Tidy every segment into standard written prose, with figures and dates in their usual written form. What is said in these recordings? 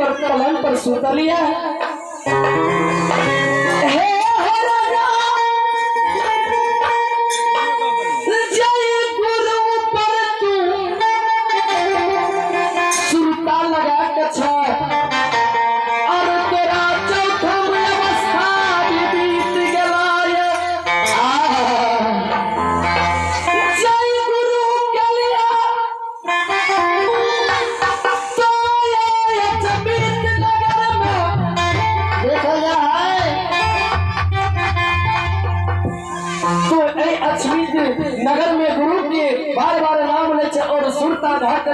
पर पलंग पर सुता लिया नगर में गुरु के बार बार नाम ले और सुरता ढाक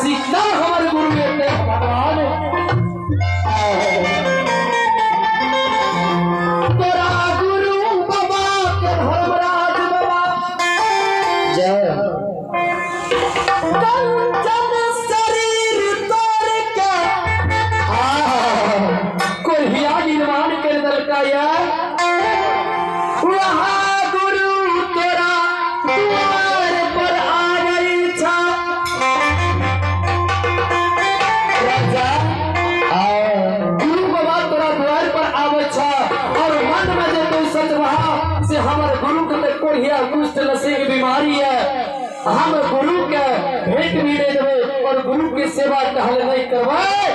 सीता हमारे गुरु के भगवान तेरा गुरु बाबा के धर्मराज बाबा जय कंचन शरीर तोड़ के कोई हिया निर्माण कर दलका यार कुष्ठ नशे की बीमारी है हम गुरु के भेंट भी दे देवे और गुरु की सेवा कहल नहीं करवाए।